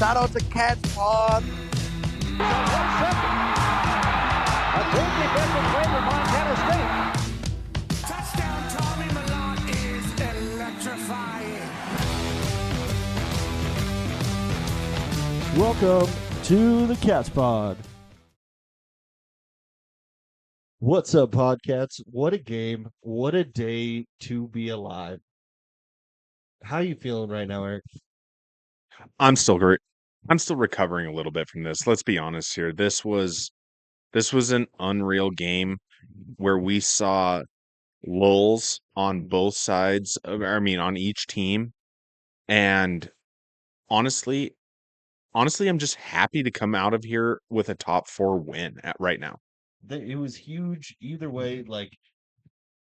Shout out to Cats Pod. 1 second. A good defensive play for Montana State. Touchdown, Tommy Malone is electrifying. Welcome to the Cats Pod. What's up, Podcats? What a game. What a day to be alive. How you feeling right now, Eric? I'm still great. I'm still recovering a little bit from this. Let's be honest here. This was an unreal game where we saw lulls on both sides on each team. And honestly, I'm just happy to come out of here with a top 4 win right now. It was huge either way. Like,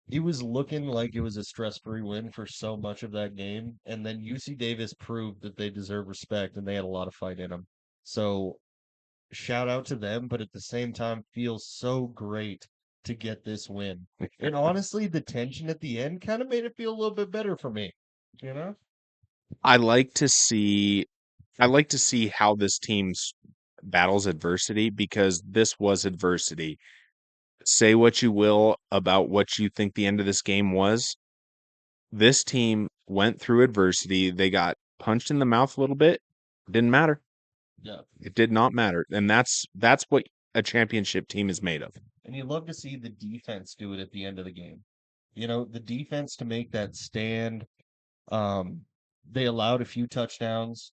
it was looking like it was a stress-free win for so much of that game. And then UC Davis proved that they deserve respect and they had a lot of fight in them. So shout out to them, but at the same time, feels so great to get this win. And honestly, the tension at the end kind of made it feel a little bit better for me. You know? I like to see how this team battles adversity, because this was adversity. Say what you will about what you think the end of this game was. This team went through adversity. They got punched in the mouth a little bit. Didn't matter. Yeah. It did not matter. And that's what a championship team is made of. And you love to see the defense do it at the end of the game. You know, the defense to make that stand. They allowed a few touchdowns.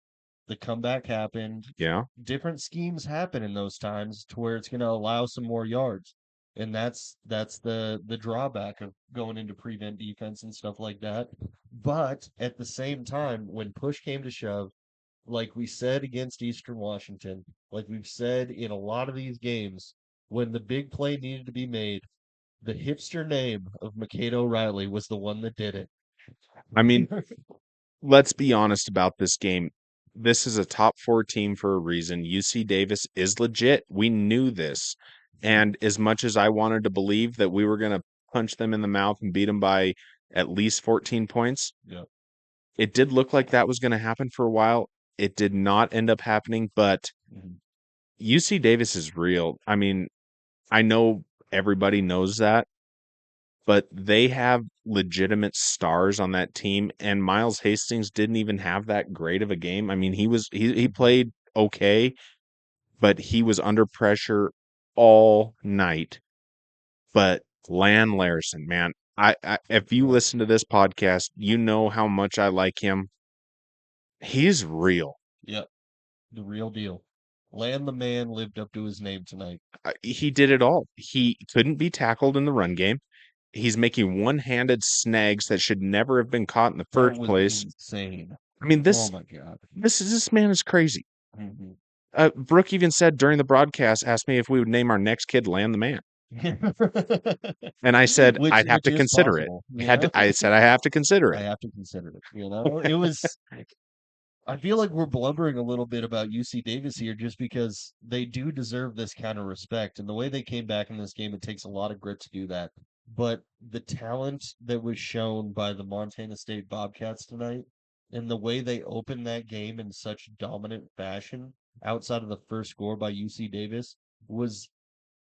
The comeback happened. Yeah. Different schemes happen in those times to where it's going to allow some more yards. And that's the drawback of going into prevent defense and stuff like that. But at the same time, when push came to shove, like we said against Eastern Washington, like we've said in a lot of these games, when the big play needed to be made, the hipster name of McCade O'Reilly was the one that did it. I mean, let's be honest about this game. This is a top 4 team for a reason. UC Davis is legit. We knew this. And as much as I wanted to believe that we were going to punch them in the mouth and beat them by at least 14 points, Yeah. it did look like that was going to happen for a while. It did not end up happening, but UC Davis is real. I mean, I know everybody knows that, but they have legitimate stars on that team, and Miles Hastings didn't even have that great of a game. I mean, he played okay, but he was under pressure all night. But Lan Larson, man, I if you listen to this podcast, you know how much I like him. He's real. Yep. The real deal. Land the man lived up to his name tonight. He did it all. He couldn't be tackled in the run game. He's making one-handed snags that should never have been caught in the first place. Insane. I mean, Oh my god. this man is crazy. Mhm. Brooke even said during the broadcast, asked me if we would name our next kid Land the Man, and I said I'd have to consider it. I said I have to consider I it. have to consider it. You know, it was. I feel like we're blubbering a little bit about UC Davis here, just because they do deserve this kind of respect, and the way they came back in this game, it takes a lot of grit to do that. But the talent that was shown by the Montana State Bobcats tonight, and the way they opened that game in such dominant fashion, outside of the first score by UC Davis, was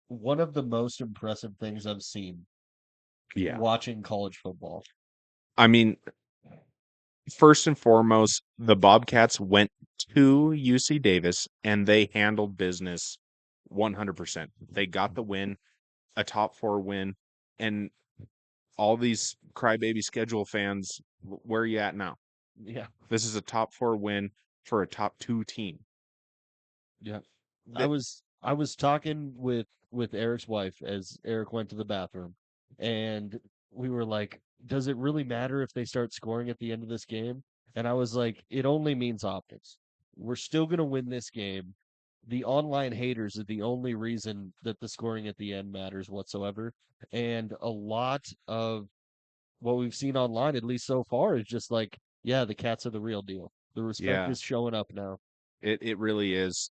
one of the most impressive things I've seen Yeah, watching college football. I mean, first and foremost, the Bobcats went to UC Davis and they handled business 100%. They got the win, a top 4 win, and all these crybaby schedule fans, where are you at now? Yeah. This is a top 4 win for a top 2 team. Yeah. I was talking with Eric's wife as Eric went to the bathroom, and we were like, does it really matter if they start scoring at the end of this game? And I was like, it only means optics. We're still going to win this game. The online haters are the only reason that the scoring at the end matters whatsoever. And a lot of what we've seen online, at least so far, is just like, yeah, the Cats are the real deal. The respect Yeah. is showing up now. It really is.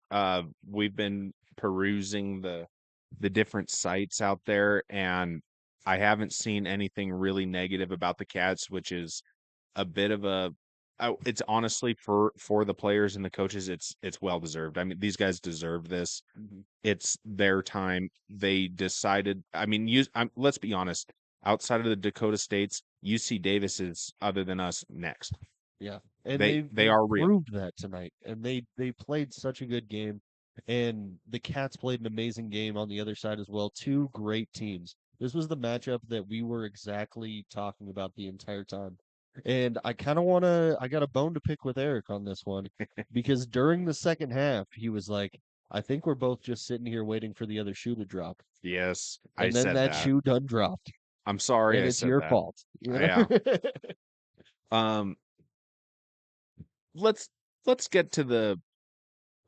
We've been perusing the different sites out there, and I haven't seen anything really negative about the Cats, which is a bit of a it's honestly for the players and the coaches, it's well deserved. I mean, these guys deserve this. It's their time. They decided. I mean, let's be honest. Outside of the Dakota States, UC Davis is, other than us, next. Yeah, and They are real. proved that tonight, and they played such a good game, and the Cats played an amazing game on the other side as well. Two great teams. This was the matchup that we were exactly talking about the entire time. And I kind of want to, I got a bone to pick with Eric on this one because during the second half, he was like, I think we're both just sitting here waiting for the other shoe to drop. Yes, I And then said that that. shoe done dropped. I'm sorry, And I it's said your that. fault. you Yeah. know? Let's get to the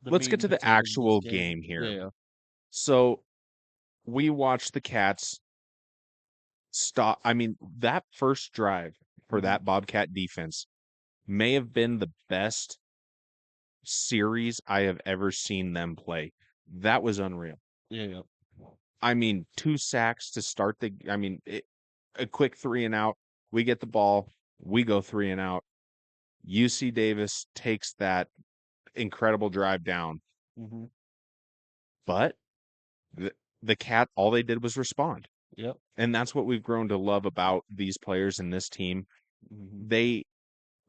let's meat get to and the potatoes of this actual game here. Yeah. So we watched the Cats stop. I mean, that first drive for that Bobcat defense may have been the best series I have ever seen them play. That was unreal. Yeah. I mean, 2 sacks to start a quick 3 and out. We get the ball, we go 3 and out. UC Davis takes that incredible drive down. Mm-hmm. But the Cat, all they did was respond. Yep. And that's what we've grown to love about these players in this team. Mm-hmm.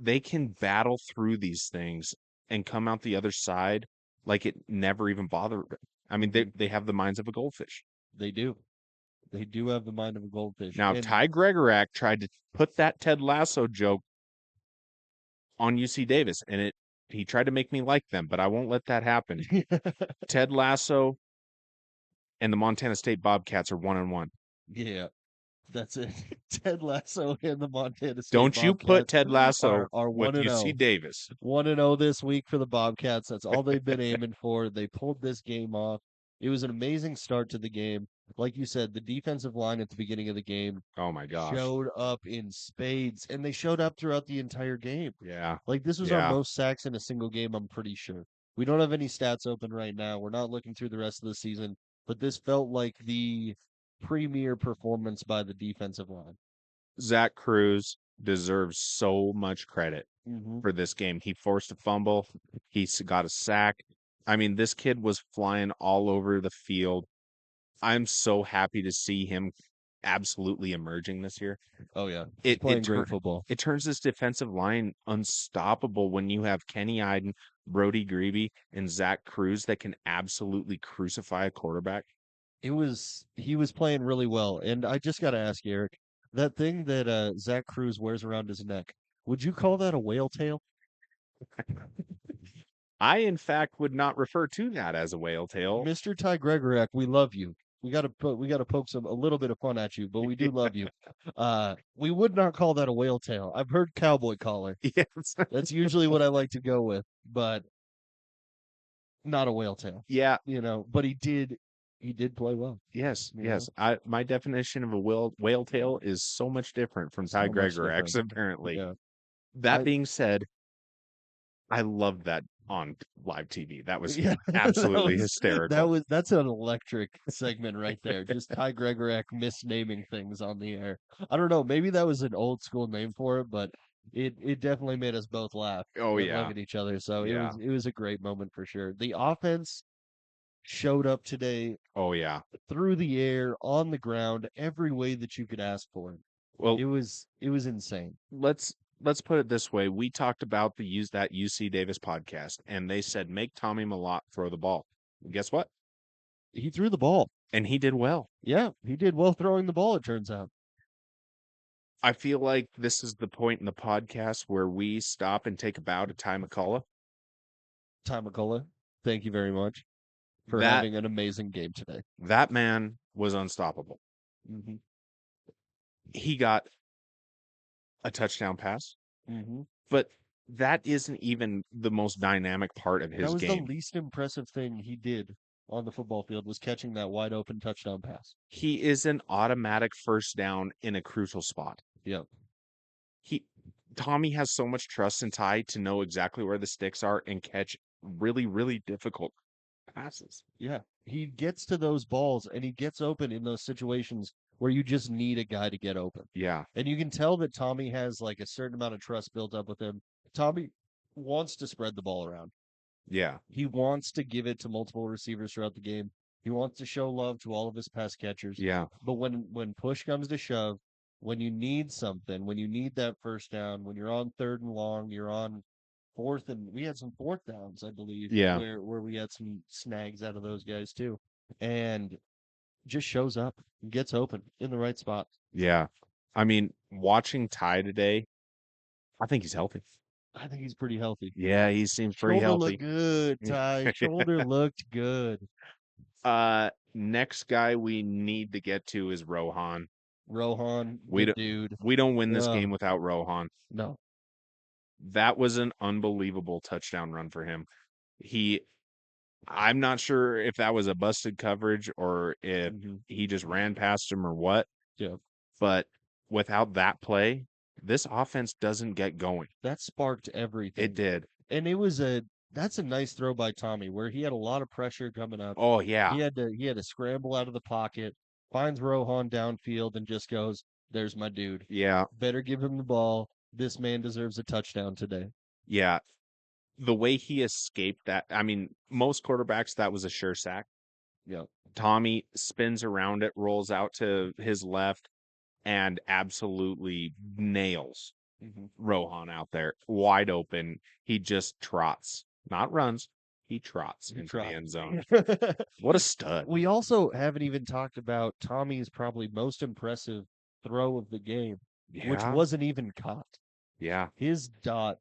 They can battle through these things and come out the other side like it never even bothered. I mean, they have the minds of a goldfish. They do. They do have the mind of a goldfish. Now, And Ty Gregorak tried to put that Ted Lasso joke on UC Davis, and he tried to make me like them, but I won't let that happen. Ted Lasso and the Montana State Bobcats are 1-1. Yeah, that's it. Ted Lasso and the Montana State Don't you put Bobcats Ted Lasso are with 1-0. UC Davis. 1-0 this week for the Bobcats. That's all they've been aiming for. They pulled this game off. It was an amazing start to the game. Like you said, the defensive line at the beginning of the game Oh my gosh. showed up in spades, and they showed up throughout the entire game. Yeah. Like this was our most sacks in a single game, I'm pretty sure. We don't have any stats open right now. We're not looking through the rest of the season, but this felt like the premier performance by the defensive line. Zach Cruz deserves so much credit Mm-hmm. for this game. He forced a fumble. He's got a sack. I mean, this kid was flying all over the field. I'm so happy to see him absolutely emerging this year. Oh yeah, he's playing great tur- football. It turns this defensive line unstoppable when you have Kenny Iden, Brody Grebe, and Zach Cruz that can absolutely crucify a quarterback. He was playing really well, and I just got to ask you, Eric, that thing that Zach Cruz wears around his neck, would you call that a whale tail? I, in fact, would not refer to that as a whale tail. Mr. Ty Gregorak, we love you. We got to poke a little bit of fun at you, but we do love you. We would not call that a whale tail. I've heard cowboy collar. Yes. That's usually what I like to go with, but not a whale tail. Yeah. But he did play well. Yes. You Yes. My definition of a whale tail is so much different from Ty So much Gregorak's, different. apparently. Yeah. That being said, I loved that on live TV. That was Yeah, absolutely hysterical. That's an electric segment right there. Just Ty Gregorak misnaming things on the air. I don't know, maybe that was an old school name for it, but it definitely made us both laugh. Oh, and yeah. look at each other. So Yeah. it was a great moment for sure. The offense showed up today Oh, yeah. through the air, on the ground, every way that you could ask for. Well, It was insane. let's put it this way. We talked about that UC Davis podcast, and they said make Tommy Malott throw the ball. And guess what? He threw the ball. And he did well. Yeah, he did well throwing the ball, it turns out. I feel like this is the point in the podcast where we stop and take a bow to Ty McCullough. Ty McCullough, thank you very much for That- having an amazing game today. That man was unstoppable. Mm-hmm. He got a touchdown pass, Mm-hmm. but that isn't even the most dynamic part of That his was game. the least impressive thing he did on the football field was catching that wide open touchdown pass. He is an automatic first down in a crucial spot. Yep. Tommy has so much trust in Ty to know exactly where the sticks are and catch really, really difficult passes. Yeah. He gets to those balls and he gets open in those situations where you just need a guy to get open. Yeah. And you can tell that Tommy has like a certain amount of trust built up with him Tommy wants to spread the ball around. Yeah. He wants to give it to multiple receivers throughout the game. He wants to show love to all of his pass catchers. Yeah. But when push comes to shove, when you need something, when you need that first down, when you're on 3rd and long, you're on 4th, and we had some 4th downs, I believe, Yeah. where we had some snags out of those guys too, and just shows up, gets open in the right spot. Yeah. I mean, watching Ty today, I think he's healthy. I think he's pretty healthy. Yeah, he seems pretty Shoulder healthy. looked good, Ty. Shoulder looked good. Next guy we need to get to is Rohan. Rohan, We the don't- dude. We don't win this Ugh. game without Rohan. No, That was an unbelievable touchdown run for him. I'm not sure if that was a busted coverage or if Mhm. he just ran past him or what, Yeah, but without that play, this offense doesn't get going. that sparked everything. It did. And that's a nice throw by Tommy, where he had a lot of pressure coming up. Oh yeah. He had to scramble out of the pocket, finds Rohan downfield, and just goes, "There's my dude. Yeah. Better give him the ball. This man deserves a touchdown today." Yeah. The way he escaped that, I mean, most quarterbacks, that was a sure sack. Yeah, Tommy spins around it, rolls out to his left, and absolutely nails Rohan out there wide open. He just trots, not runs. He trots He into trots. the end zone. What a stud. We also haven't even talked about Tommy's probably most impressive throw of the game, which Yeah. wasn't even caught. Yeah. His dot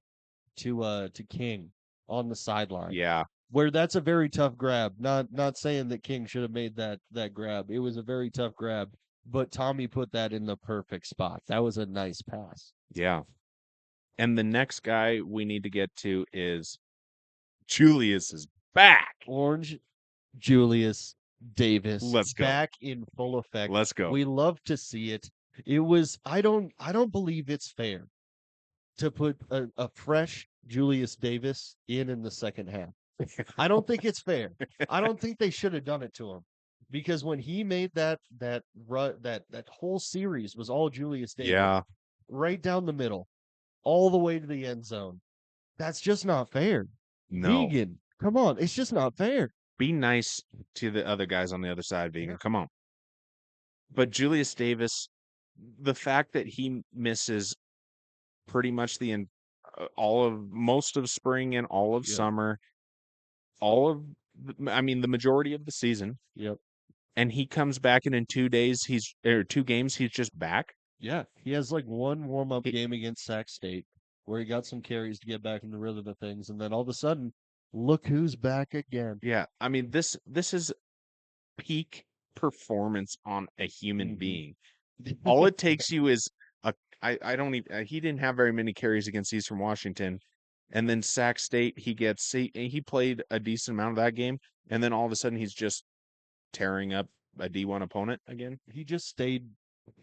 to King on the sideline. Yeah. Where that's a very tough grab. Not saying that King should have made that grab. It was a very tough grab, but Tommy put that in the perfect spot. That was a nice pass. Yeah. And the next guy we need to get to is Julius is back. Orange Julius Davis Let's go. back in full effect. Let's go. We love to see it. It was I don't believe it's fair to put a fresh Julius Davis in the second half. I don't think it's fair. I don't think they should have done it to him, because when he made that whole series was all Julius Davis, Yeah. right down the middle, all the way to the end zone. That's just not fair. No. Vegan, come on, it's just not fair. Be nice to the other guys on the other side, Vegan. Yeah. Come on. But Julius Davis, the fact that he misses pretty much most of spring and all of Yeah. summer, the majority of the season, Yep. and he comes back and in 2 days, 2 games, he's just back. Yeah, he has like one warm-up He- game against Sac State where he got some carries to get back in the rhythm of things, and then all of a sudden, look who's back again. Yeah, I mean this is peak performance on a human Mhm. being. All it takes you is I don't even he didn't have very many carries against Eastern Washington, and then Sac State he played a decent amount of that game, and then all of a sudden he's just tearing up a D1 opponent again. He just stayed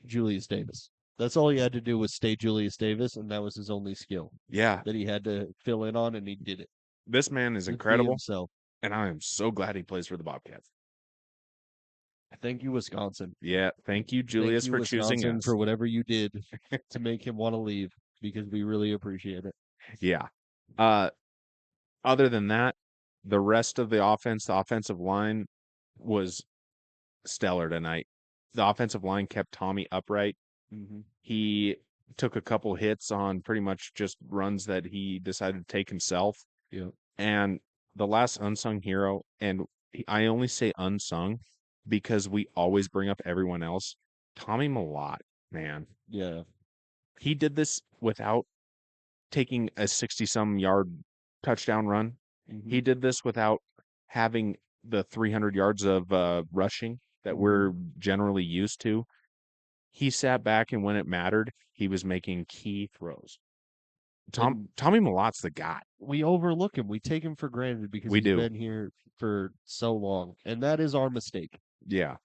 Julius Davis. That's all he had to do was stay Julius Davis, and that was his only skill Yeah, that he had to fill in on, and he did it. this man is Just be incredible, himself. and I am so glad he plays for the Bobcats. Thank you, Wisconsin. Yeah, thank you, Julius, Thank you, for choosing Wisconsin, us. for whatever you did to make him want to leave, because we really appreciate it. Yeah. Other than that, the rest of the offensive line was stellar tonight. The offensive line kept Tommy upright. He took a couple hits on pretty much just runs that he decided to take himself. Yeah. And the last unsung hero, and I only say unsung because we always bring up everyone else, Tommy Malott, man. Yeah. He did this without taking a 60-some yard touchdown run. He did this without having the 300 yards of rushing that we're generally used to. He sat back, and when it mattered, he was making key throws. Tommy Malott's the guy. We overlook him. We take him for granted because We he's do. been here for so long. And that is our mistake. Yeah.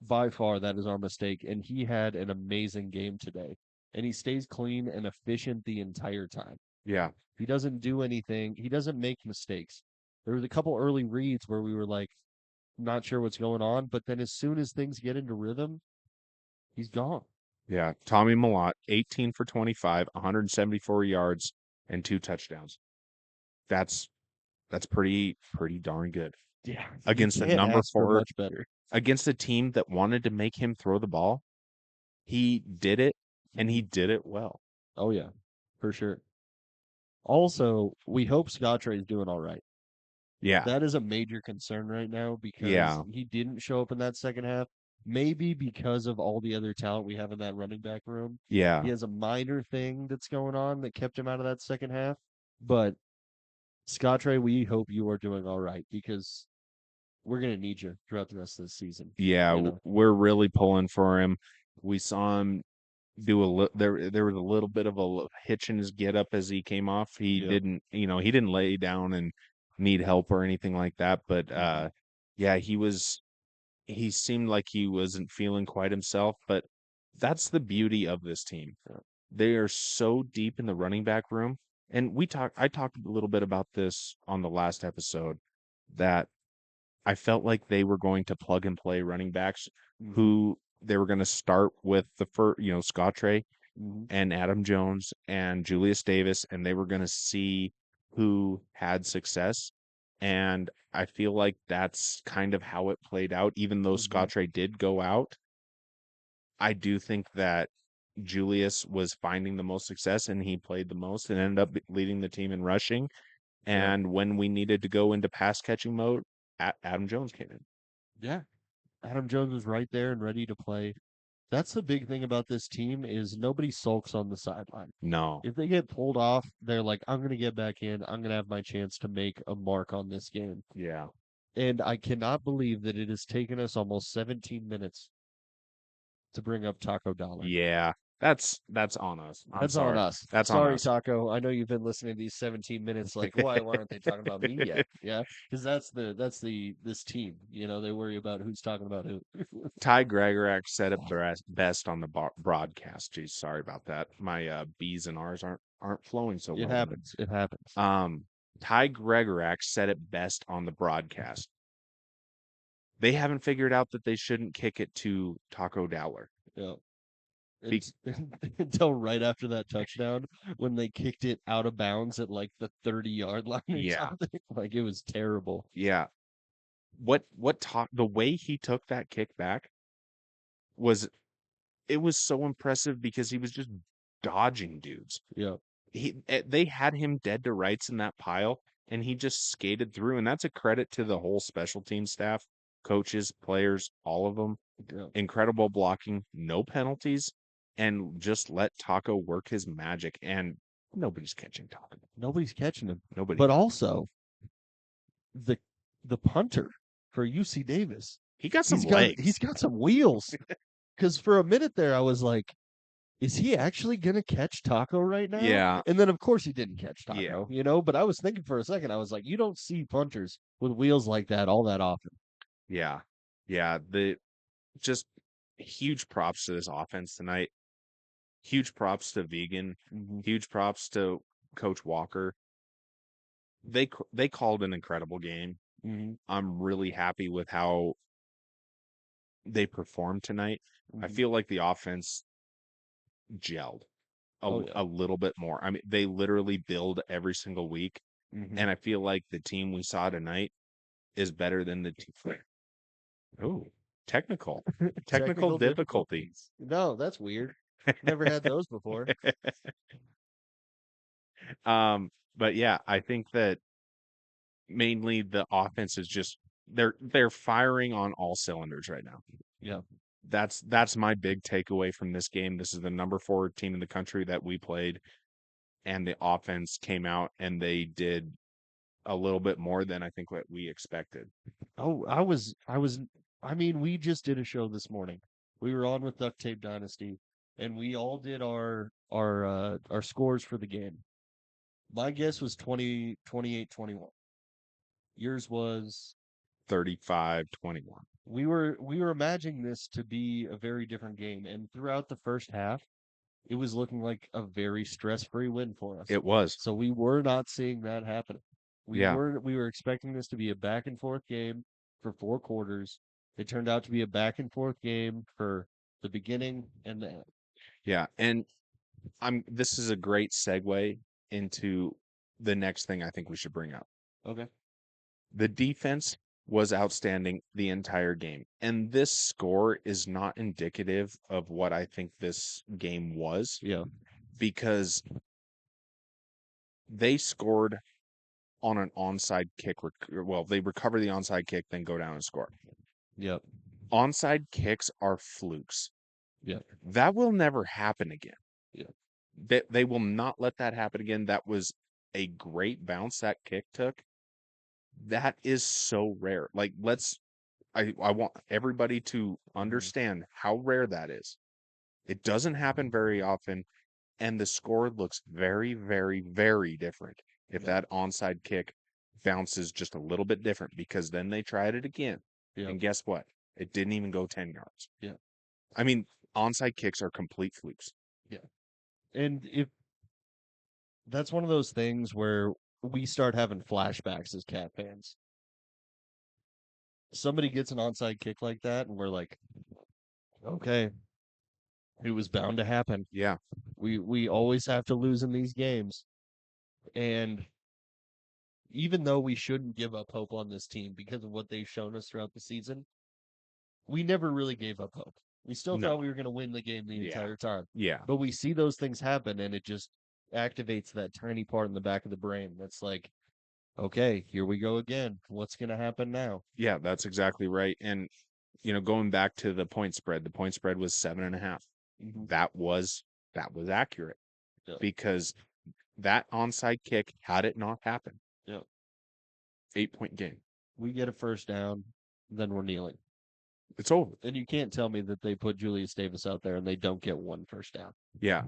By far, that is our mistake. And he had an amazing game today. And he stays clean and efficient the entire time. Yeah. He doesn't do anything. He doesn't make mistakes. There was a couple early reads where we were like, not sure what's going on. But then as soon as things get into rhythm, he's gone. Yeah. Tommy Malott, 18 for 25, 174 yards, and 2 touchdowns. That's pretty darn good Yeah, against you the can't number ask for 4 much better. against a team that wanted to make him throw the ball. He did it, and he did it well. Oh yeah, for sure. Also, we hope Scottrade is doing all right. Yeah, That is a major concern right now because Yeah. he didn't show up in that second half. Maybe because of all the other talent we have in that running back room. yeah, He has a minor thing that's going on that kept him out of that second half. But Scottrade, we hope you are doing all right because we're gonna need you throughout the rest of the season. yeah. You know? We're really pulling for him. We saw him do there was a little bit of a hitch in his get up as he came off. He Yep. didn't, he didn't lay down and need help or anything like that. But yeah, he seemed like he wasn't feeling quite himself. But that's the beauty of this team. They are so deep in the running back room. And I talked a little bit about this on the last episode that I felt like they were going to plug and play running backs Mhm. who they were going to start with the first, Scottrade Mhm. and Adam Jones and Julius Davis, and they were going to see who had success. And I feel like that's kind of how it played out. Even though Mhm. Scottrade did go out, I do think that Julius was finding the most success and he played the most and ended up leading the team in rushing. Yeah. And when we needed to go into pass catching mode, Adam Jones came in. Yeah. Adam Jones was right there and ready to play. That's the big thing about this team is nobody sulks on the sideline. No. If they get pulled off, they're like, I'm gonna get back in. I'm gonna have my chance to make a mark on this game. Yeah. And I cannot believe that it has taken us almost 17 minutes to bring up Taco Dollar. Yeah. That's on us. I'm That's on sorry. us. That's on Sorry, us. Taco. I know you've been listening to these 17 minutes. Like, why aren't they talking about me yet? Yeah, because that's this team. You know, they worry about who's talking about who. Ty Gregorak said it best on the broadcast. Geez, sorry about that. My B's and R's aren't flowing so well. It happens. It happens. Ty Gregorak said it best on the broadcast. They haven't figured out that they shouldn't kick it to Taco Dowler. Yeah. Be- Until right after that touchdown when they kicked it out of bounds at like the 30-yard line or Yeah. something. Like it was terrible. Yeah. The way he took that kick back was so impressive because he was just dodging dudes. Yeah. They had him dead to rights in that pile and he just skated through, and that's a credit to the whole special team staff, coaches, players, all of them. Yeah. Incredible blocking, no penalties, and just let Taco work his magic, and nobody's catching Taco. Nobody's catching him. Nobody. But also the punter for UC Davis. He got some He's legs. got some wheels. Because for a minute there, I was like, is he actually going to catch Taco right now? Yeah. And then, of course, he didn't catch Taco, Yeah. you know? But I was thinking for a second, I was like, you don't see punters with wheels like that all that often. Yeah. Yeah. Just huge props to this offense tonight. Huge props to Vegan. Mm-hmm. Huge props to Coach Walker. They called an incredible game. Mm-hmm. I'm really happy with how they performed tonight. Mm-hmm. I feel like the offense gelled a little bit more. I mean, they literally build every single week. Mm-hmm. And I feel like the team we saw tonight is better than the team. Oh, technical difficulty. No, that's weird. Never had those before. But yeah, I think that mainly the offense is just they're firing on all cylinders right now. Yeah. That's my big takeaway from this game. This is the number 4 team in the country that we played, and the offense came out and they did a little bit more than I think what we expected. Oh, I mean, we just did a show this morning. We were on with Duct Tape Dynasty, and we all did our scores for the game. My guess was 28-21. Yours was 35-21. we were imagining this to be a very different game, and throughout the first half, it was looking like a very stress-free win for us. It was. So we were not seeing that happening. We Yeah. were expecting this to be a back and forth game for 4 quarters. It turned out to be a back and forth game for the beginning and the end. Yeah, and this is a great segue into the next thing I think we should bring up. Okay. The defense was outstanding the entire game. And this score is not indicative of what I think this game was Yeah. because they scored on an onside kick. Well, they recover the onside kick, then go down and score. Yep. Onside kicks are flukes. Yep. That will never happen again. Yeah. They will not let that happen again. That was a great bounce that kick took. That is so rare. Like, I want everybody to understand how rare that is. It doesn't happen very often, and the score looks very, very, very different if that onside kick bounces just a little bit different, because then they tried it again. Yeah. And guess what? It didn't even go 10 yards. Yeah. I mean, onside kicks are complete flukes. And if that's one of those things where we start having flashbacks as Cat fans. Somebody gets an onside kick like that, and we're like, okay, it was bound to happen. Yeah. We always have to lose in these games. And even though we shouldn't give up hope on this team because of what they've shown us throughout the season, we never really gave up hope. We still No. thought we were going to win the game the Yeah. entire time. Yeah. But we see those things happen, and it just activates that tiny part in the back of the brain that's like, okay, here we go again. What's going to happen now? Yeah, that's exactly right. And, going back to the point spread was 7.5. That was accurate Yeah. because that onside kick, had it not happened, Yeah. 8-point game. We get a first down, then we're kneeling. It's over. And you can't tell me that they put Julius Davis out there and they don't get one first down. Yeah.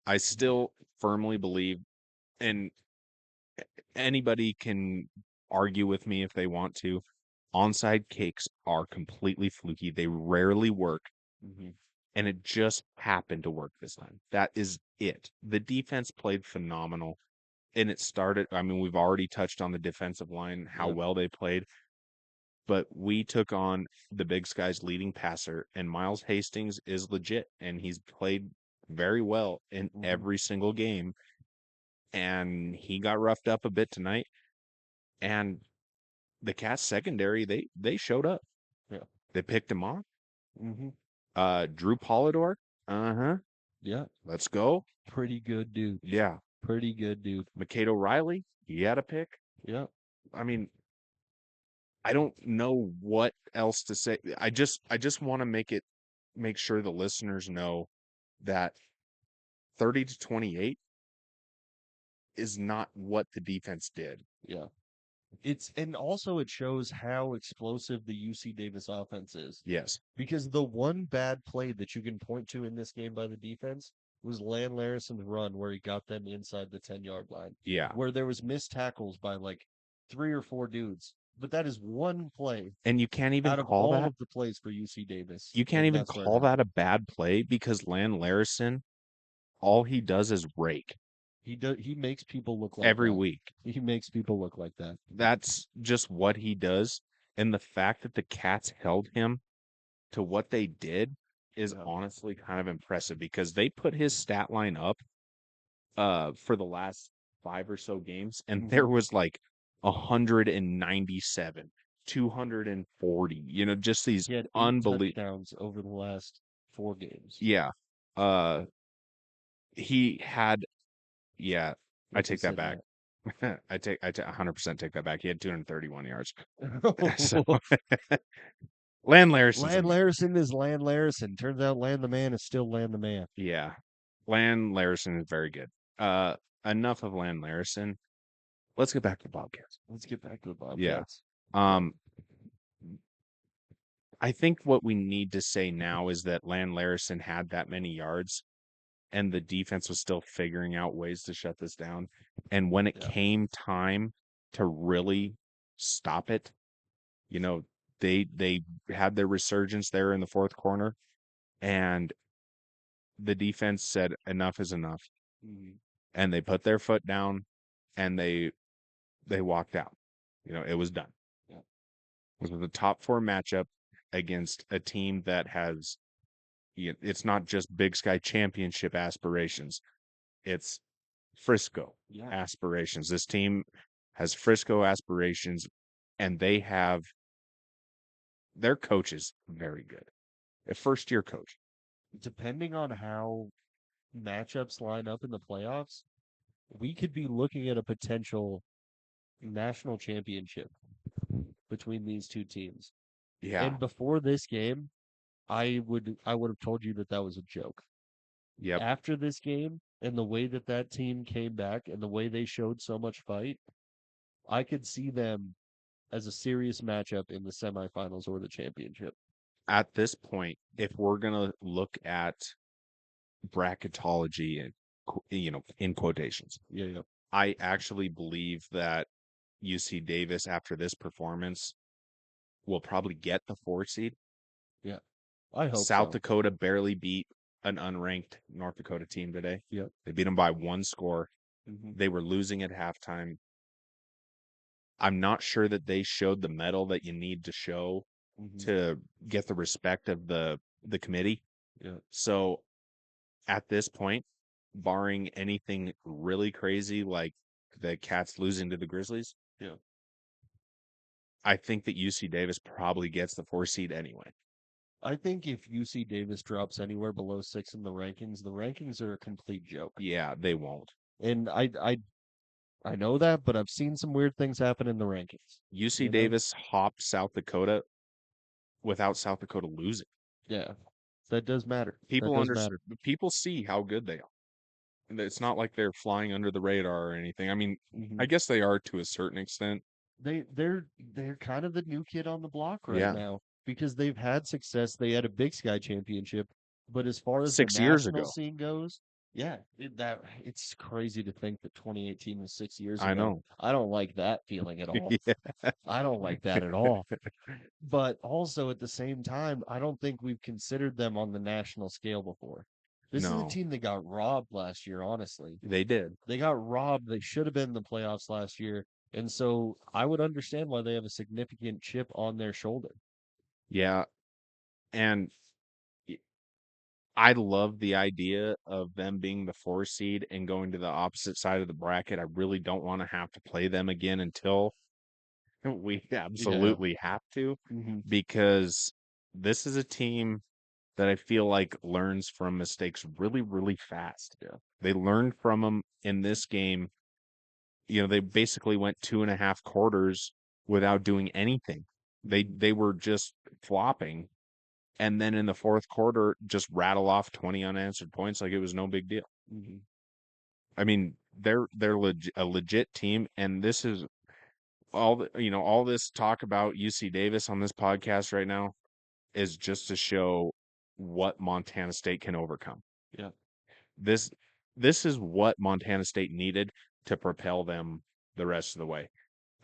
I still firmly believe, and anybody can argue with me if they want to, onside kicks are completely fluky. They rarely work. And it just happened to work this time. That is it. The defense played phenomenal. And it started, we've already touched on the defensive line, how Yep. well they played. But we took on the Big Sky's leading passer, and Miles Hastings is legit, and he's played very well in every single game. And he got roughed up a bit tonight. And the Cats secondary, they showed up. Yeah. They picked him off. Mm-hmm. Drew Polidor. Yeah. Let's go. Pretty good dude. Yeah. Pretty good dude. Mikado Riley, he had a pick. Yeah. I don't know what else to say. I just want to make sure the listeners know that 30-28 is not what the defense did. Yeah. And also it shows how explosive the UC Davis offense is. Yes. Because the one bad play that you can point to in this game by the defense was Lan Larison's run where he got them inside the 10-yard line. Yeah. Where there was missed tackles by like 3 or 4 dudes. But that is one play And you can't even out of call all that. of the plays for UC Davis. You can't and even that's where it call that happened. a bad play because Lan Larison, all he does is rake He makes people look like every that. week. He makes people look like that. That's just what he does. And the fact that the Cats held him to what they did is honestly kind of impressive because they put his stat line up for the last 5 or so games, and there was like 197, 240, just these He had 8 unbelievable touchdowns over the last 4 games. Yeah. He had I Like take you that back. I 100% take that back. He had 231 yards. that. So, Lan Larison. Lan Larison is Lan Larison. Turns out Lan the Man is still Lan the Man. Yeah. Lan Larison is very good. Enough of Lan Larison. Let's get back to the Bobcats. Let's get back to the Bobcats. I think what we need to say now is that Lan Larison had that many yards and the defense was still figuring out ways to shut this down. And when it came time to really stop it, they had their resurgence there in the fourth quarter, and the defense said enough is enough. And they put their foot down and they walked out. It was done. Yeah. It was the top 4 matchup against a team that has, it's not just Big Sky championship aspirations. It's Frisco. Yeah. aspirations. This team has Frisco aspirations, and their coach is very good. A first-year coach. Depending on how matchups line up in the playoffs, we could be looking at a potential national championship between these two teams. Yeah. And before this game, I would have told you that that was a joke. Yep. After this game and the way that that team came back and the way they showed so much fight, I could see them as a serious matchup in the semifinals or the championship. At this point, if we're gonna look at bracketology and in quotations, Yeah, yeah. I actually believe that UC Davis after this performance will probably get the 4 seed. Yeah. I hope South so. Dakota barely beat an unranked North Dakota team today. Yep. They beat them by 1 score. Mm-hmm. They were losing at halftime. I'm not sure that they showed the medal that you need to show Mm-hmm. to get the respect of the committee. Yeah. So at this point, barring anything really crazy like the Cats losing to the Grizzlies, Yeah. I think that UC Davis probably gets the 4 seed anyway. I think if UC Davis drops anywhere below 6 in the rankings are a complete joke. Yeah, they won't. And I know that, but I've seen some weird things happen in the rankings. UC You know? Davis hopped South Dakota without South Dakota losing. Yeah. That does matter. People That does matter. people see how good they are. And it's not like they're flying under the radar or anything. I mean, Mhm. I guess they are to a certain extent. They're kind of the new kid on the block right Yeah. now because they've had success. They had a Big Sky championship, but as far as 6 the years national ago. scene goes, yeah, it's crazy to think that 2018 was 6 years I ago. know. I don't like that feeling at all. Yeah. I don't like that at all. But also at the same time, I don't think we've considered them on the national scale before. This is a No. team that got robbed last year, honestly. They did. They got robbed. They should have been in the playoffs last year. And so I would understand why they have a significant chip on their shoulder. Yeah. And I love the idea of them being the 4 seed and going to the opposite side of the bracket. I really don't want to have to play them again until we absolutely have to, Mm-hmm. because this is a team that I feel like learns from mistakes really, really fast. Yeah. They learned from them in this game. They basically went 2.5 quarters without doing anything. They were just flopping. And then in the fourth quarter, just rattle off 20 unanswered points like it was no big deal. Mm-hmm. I mean, they're a legit team, and this is all this talk about UC Davis on this podcast right now is just to show what Montana State can overcome. Yeah. This is what Montana State needed to propel them the rest of the way.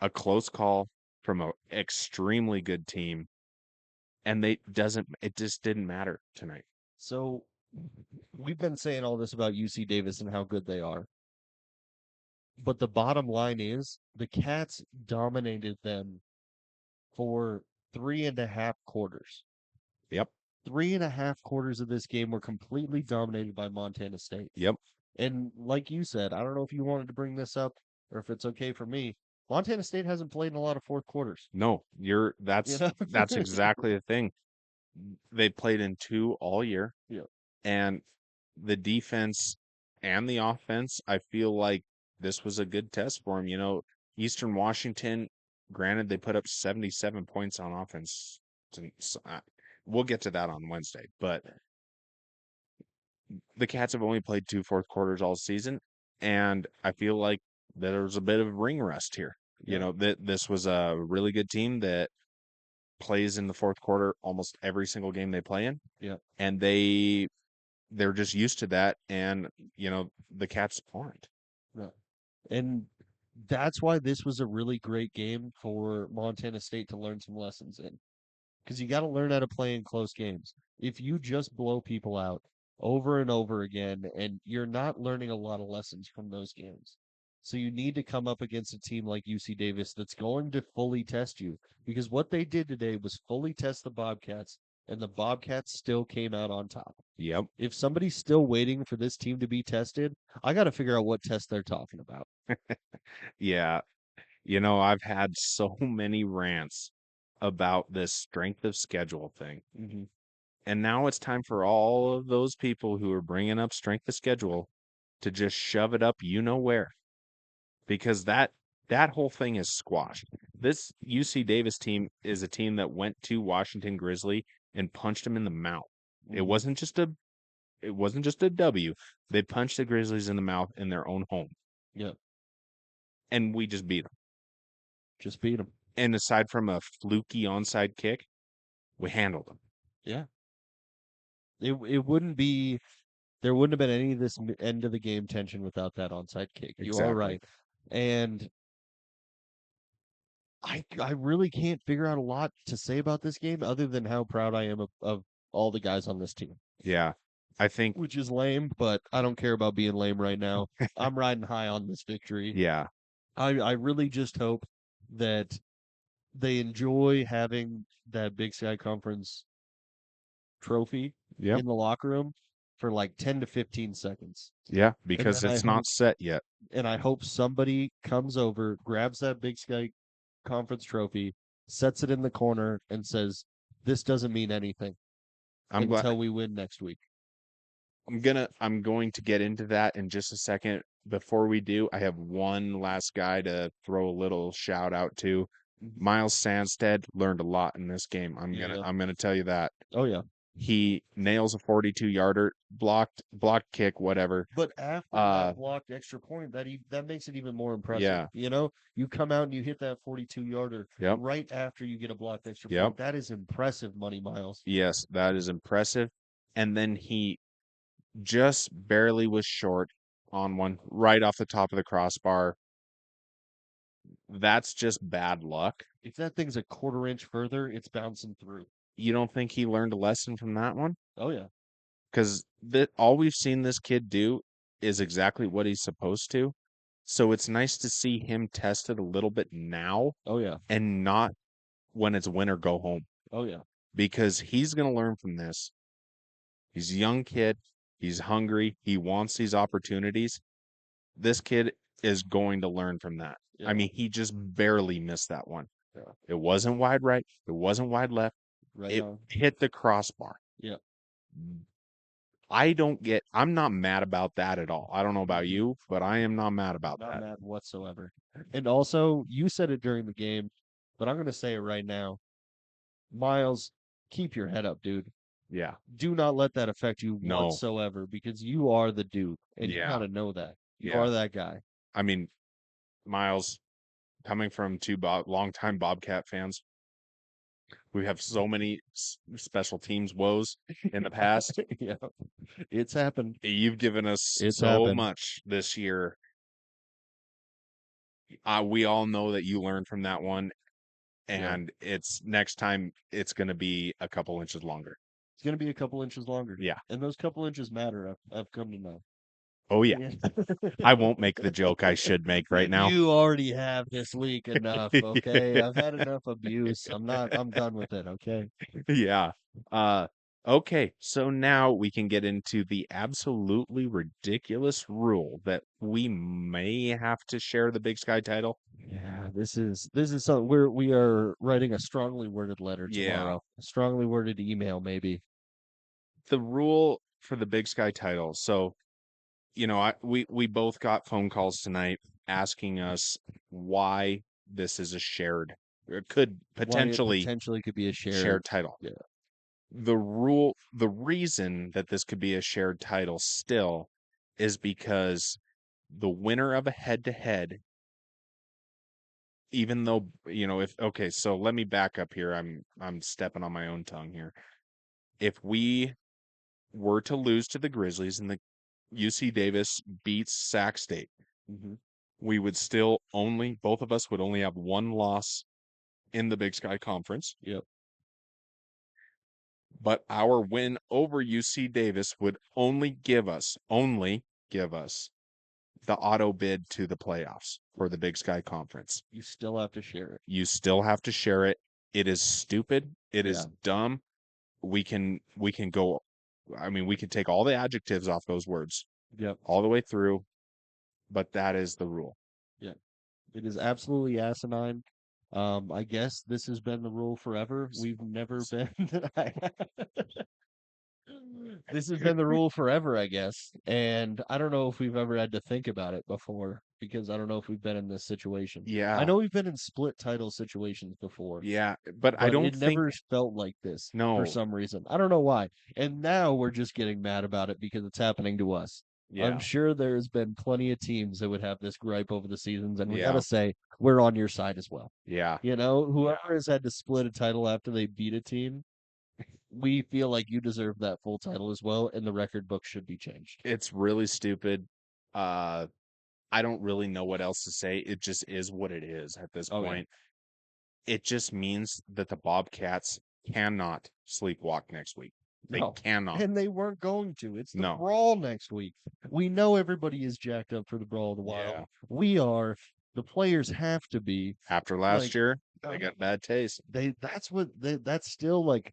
A close call from an extremely good team, and it just didn't matter tonight. So we've been saying all this about UC Davis and how good they are. But the bottom line is the Cats dominated them for 3.5 quarters. Yep. 3.5 quarters of this game were completely dominated by Montana State. Yep. And like you said, I don't know if you wanted to bring this up or if it's okay for me. Montana State hasn't played in a lot of fourth quarters. No, that's that's exactly the thing. They played in 2 all year. Yeah. And the defense and the offense, I feel like this was a good test for them. Eastern Washington, granted, they put up 77 points on offense. We'll get to that on Wednesday, but the Cats have only played 2 fourth quarters all season, and I feel like there was a bit of ring rust here. Yeah. That this was a really good team that plays in the fourth quarter almost every single game they play in. Yeah. And they're just used to that, and the Cats aren't. Yeah. And that's why this was a really great game for Montana State to learn some lessons in. Because you got to learn how to play in close games. If you just blow people out over and over again, and you're not learning a lot of lessons from those games. So you need to come up against a team like UC Davis that's going to fully test you. Because what they did today was fully test the Bobcats and the Bobcats still came out on top. Yep. If somebody's still waiting for this team to be tested, I got to figure out what test they're talking about. Yeah. You know, I've had so many rants about this strength of schedule thing. Mm-hmm. And now it's time for all of those people who are bringing up strength of schedule to just shove it up you know where. Because that whole thing is squashed. This UC Davis team is a team that went to Washington Grizzly and punched them in the mouth. It Mhm. wasn't just a W. They punched the Grizzlies in the mouth in their own home. Yep. And we just beat them. Just beat them. And aside from a fluky onside kick, we handled them. Yeah. It wouldn't be there wouldn't have been any of this end of the game tension without that onside kick. You are Exactly. right. And I really can't figure out a lot to say about this game other than how proud I am of all the guys on this team. Yeah. I think Which is lame, but I don't care about being lame right now. I'm riding high on this victory. yeah. I really just hope that they enjoy having that Big Sky Conference trophy Yep. in the locker room for like 10 to 15 seconds. Yeah, because then it's I not hope- set yet. And I hope somebody comes over, grabs that Big Sky Conference trophy, sets it in the corner, and says, "This doesn't mean anything I'm until glad we win next week." I'm going to get into that in just a second. Before we do, I have one last guy to throw a little shout out to. Mhm. Miles Sandstead learned a lot in this game. I'm Yeah. gonna tell you that. Oh yeah. He nails a 42-yarder, blocked kick, whatever. But after that blocked extra point, that makes it even more impressive. Yeah. You know, you come out and you hit that 42-yarder Yep. right after you get a blocked extra Yep. point. That is impressive money, Miles. Yes, that is impressive. And then he just barely was short on one right off the top of the crossbar. That's just bad luck. If that thing's a quarter inch further, it's bouncing through. You don't think he learned a lesson from that one? Oh yeah. Because all we've seen this kid do is exactly what he's supposed to. So it's nice to see him tested a little bit now Oh yeah. and not when it's win or go home. Oh yeah. Because he's going to learn from this. He's a young kid. He's hungry. He wants these opportunities. This kid is going to learn from that. Yeah. I mean, he just barely missed that one. Yeah. It wasn't wide right. It wasn't wide left. Right It on. hit the crossbar. Yeah. I'm not mad about that at all. I don't know about you, but I am not mad about Not that. mad whatsoever. And also, you said it during the game, but I'm gonna say it right now. Miles, keep your head up, dude. Yeah. Do not let that affect you No. whatsoever because you are the dude and you Yeah. gotta know that. You Yeah. are that guy. I mean, Miles, coming from two longtime Bobcat fans, we have so many special teams woes in the past. Yeah. It's happened. You've given us It's so happened. much this year. We all know that you learned from that one, Yeah. and it's next time it's going to be a couple inches longer. It's gonna be a couple inches longer. Yeah. And those couple inches matter, I've come to know. Oh yeah. I won't make the joke I should make right now. You already have this week enough, okay? I've had enough abuse. I'm done with it, okay? Yeah. Okay, so now we can get into the absolutely ridiculous rule that we may have to share the Big Sky title. Yeah, this is something we are writing a strongly worded letter Yeah. tomorrow. A strongly worded email, maybe. The rule for the Big Sky title. So, you know, we both got phone calls tonight asking us why this is a shared, or it could Why it potentially potentially could be a shared title. Yeah. The reason that this could be a shared title still is because the winner of a head-to-head, even though, you know, so let me back up here. I'm stepping on my own tongue here. If we were to lose to the Grizzlies and the UC Davis beats Sac State, Mhm. we would still both of us would only have one loss in the Big Sky Conference. Yep. But our win over UC Davis would only give us the auto bid to the playoffs for the Big Sky Conference. You still have to share it. You still have to share it. It is stupid. It is Yeah. dumb. we can go. I mean, we can take all the adjectives off those words Yep. all the way through, but that is the rule. It is absolutely asinine. I guess this has been the rule forever. We've never been. This has been the rule forever, I guess. And I don't know if we've ever had to think about it before because I don't know if we've been in this situation. I Yeah, know we've been in split title situations before, yeah, but I but don't it think never felt like this for no. some reason. I don't know why. And now we're just getting mad about it because it's happening to us. I'm Yeah, sure there's been plenty of teams that would have this gripe over the seasons, and we yeah, gotta say we're on your side as well. yeah. You know, whoever has had to split a title after they beat a team, we feel like you deserve that full title as well, and the record book should be changed. It's really stupid. Uh, I don't really know what else to say. It just is what it is at this Oh yeah. point. It just means that the Bobcats cannot sleepwalk next week. They No. cannot. And they weren't going to. It's the No. brawl next week. We know everybody is jacked up for the brawl of the wild. Yeah. We are. The players have to be. After last Like, year, uh, they got bad taste. that's still like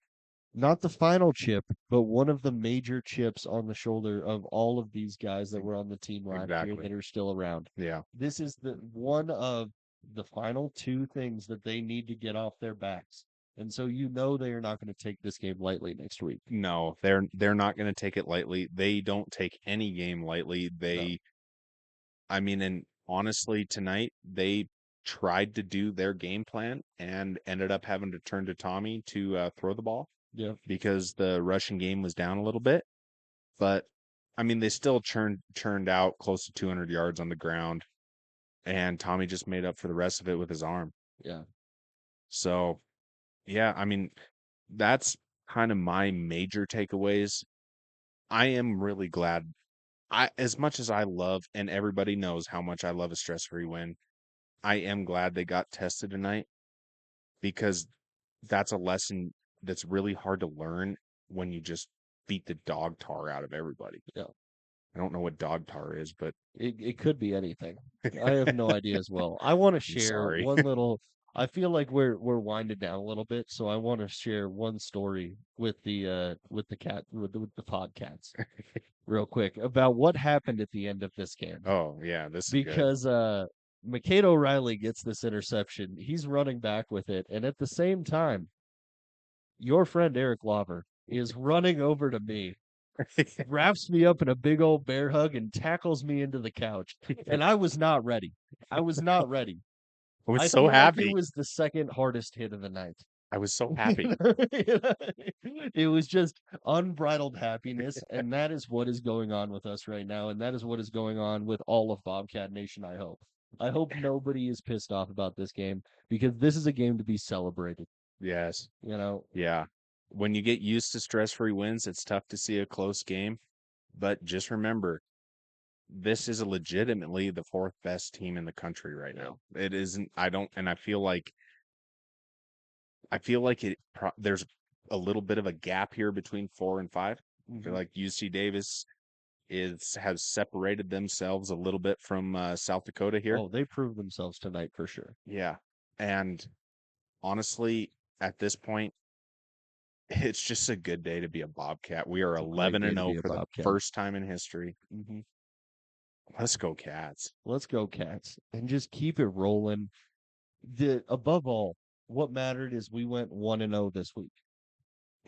not the final chip, but one of the major chips on the shoulder of all of these guys that were on the team last year Exactly. that are still around. Yeah. This is the one of the final two things that they need to get off their backs. And so you know they are not going to take this game lightly next week. No, they're not going to take it lightly. They don't take any game lightly. I mean, and honestly, tonight they tried to do their game plan and ended up having to turn to Tommy to throw the ball Yeah. because the rushing game was down a little bit. But I mean, they still churned out close to 200 yards on the ground, and Tommy just made up for the rest of it with his arm. Yeah. So, yeah, I mean, that's kind of my major takeaways. I am really glad. As much as I love, and everybody knows how much I love a stress-free win, I am glad they got tested tonight because that's a lesson that's really hard to learn when you just beat the dog tar out of everybody. Yeah. I don't know what dog tar is, but It could be anything. I have no idea as well. I want to share sorry. one little. I feel like we're winded down a little bit, so I want to share one story with the Podcats real quick about what happened at the end of this game. Oh, yeah, this is good. Because McCade O'Reilly gets this interception. He's running back with it, and at the same time, your friend Eric Lauver is running over to me, wraps me up in a big old bear hug, and tackles me into the couch. And I was not ready. I was not ready. I was I so feel like happy. it was the second hardest hit of the night. I was so happy. It was just unbridled happiness, and that is what is going on with us right now, and that is what is going on with all of Bobcat Nation, I hope. I hope nobody is pissed off about this game because this is a game to be celebrated, Yes. you know? Yeah. When you get used to stress-free wins, it's tough to see a close game. But just remember, this is legitimately the fourth best team in the country right now. It isn't. And I feel like there's a little bit of a gap here between 4 and 5. I feel like UC Davis has separated themselves a little bit from South Dakota here. Oh, they proved themselves tonight for sure. Yeah. And honestly, at this point, it's just a good day to be a Bobcat. We are It's a great 11 day and to 0 be a for the Bobcat. first time in history. Mhm. Let's go, Cats. Let's go, Cats, and just keep it rolling. Above all, what mattered is we went 1-0 this week.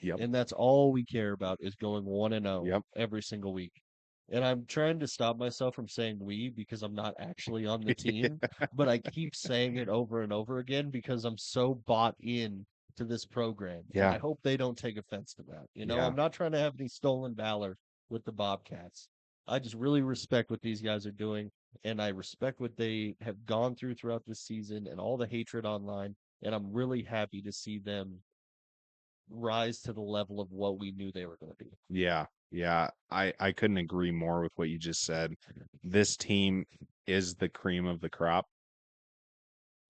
Yep. And that's all we care about is going 1-0 Yep. every single week. And I'm trying to stop myself from saying we because I'm not actually on the team, but I keep saying it over and over again because I'm so bought in to this program. And Yeah. I hope they don't take offense to that. You know, Yeah. I'm not trying to have any stolen valor with the Bobcats. I just really respect what these guys are doing, and I respect what they have gone through throughout this season and all the hatred online. And I'm really happy to see them rise to the level of what we knew they were going to be. Yeah. Yeah. I couldn't agree more with what you just said. This team is the cream of the crop.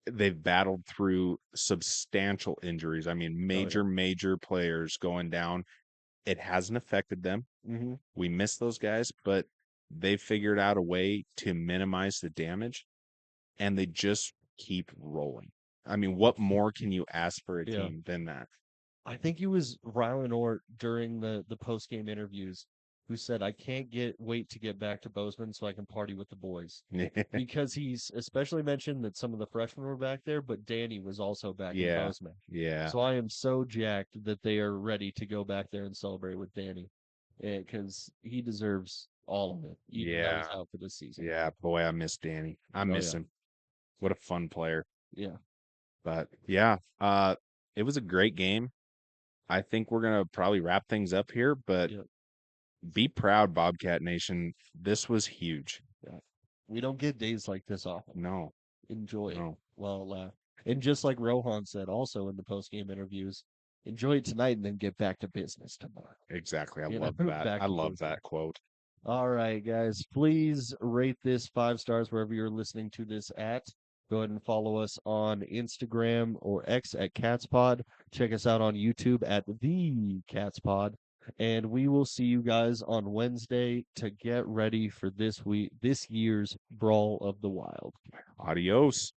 They've battled through substantial injuries. I mean, major players going down. It hasn't affected them. Mm-hmm. We miss those guys, but they figured out a way to minimize the damage, and they just keep rolling. I mean, what more can you ask for a Yeah. team than that? I think it was Rylan Ort during the post game interviews who said, "I can't wait to get back to Bozeman so I can party with the boys." Because he's especially mentioned that some of the freshmen were back there, but Danny was also back in Yeah. Bozeman. Yeah. So I am so jacked that they are ready to go back there and celebrate with Danny, because he deserves all of it, even though he's Yeah. out for this season. Yeah. Boy, I miss Danny. I Oh, miss yeah. him. What a fun player. Yeah. But yeah, it was a great game. I think we're gonna probably wrap things up here, but Yep. be proud, Bobcat Nation. This was huge. Yeah. We don't get days like this often. No, Enjoy it. no. Well, and just like Rohan said also in the post game interviews, enjoy it tonight and then get back to business tomorrow. Exactly. I You know, love that. back I to love business. that quote. All right, guys, please rate this 5 stars wherever you're listening to this at. Go ahead and follow us on Instagram or X at CatsPod. Check us out on YouTube at The CatsPod. And we will see you guys on Wednesday to get ready for this year's Brawl of the Wild. Adios.